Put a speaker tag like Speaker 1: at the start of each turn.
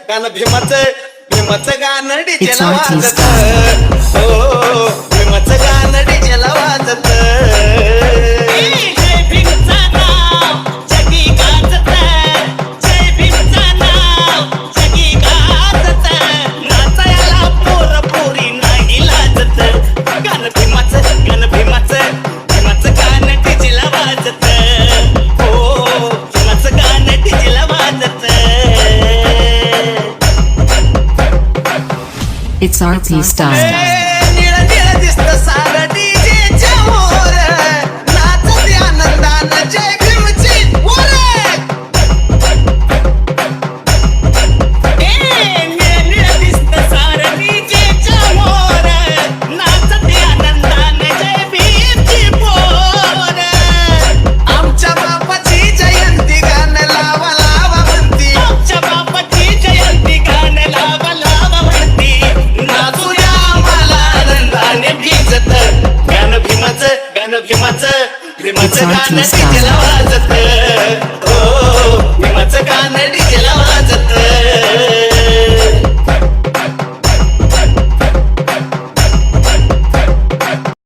Speaker 1: गाणं भीमाचं गाणं
Speaker 2: It's
Speaker 1: डीजेला
Speaker 2: RT
Speaker 1: वाजत
Speaker 2: style.
Speaker 1: हो भीमाचं गाणं डीजेला वाजत
Speaker 3: जय भीमचा नाव जगी गाजत जय भीमचा नाव जगी गाजत नाचायला पोरी नाही लाजत गाणं भीमाचं गाणं डीजेला वाजत हो भीमाचं गाणं डीजेला वाजत
Speaker 2: It's RT style.
Speaker 1: निळं निळं दिसतं सारं डीजेच्या वर नाचते आनंदानं जय भीमची वर
Speaker 3: निळं दिसतं सारं डीजेच्या मोर नाचते आनंदाने जय भीमची पोर
Speaker 1: आमच्या बापाची जयंती गाणं लावा लावा म्हणती
Speaker 3: आमच्या बापाची जयंती गाणं लावा लावा म्हणती
Speaker 1: नाचूया आम्हाला आनंदाने भिजत गाणं भीमाचं
Speaker 2: It's
Speaker 1: गाणं
Speaker 2: RT
Speaker 1: डीजेला वाजत हो भीमाचं गाणं डीजेला वाजत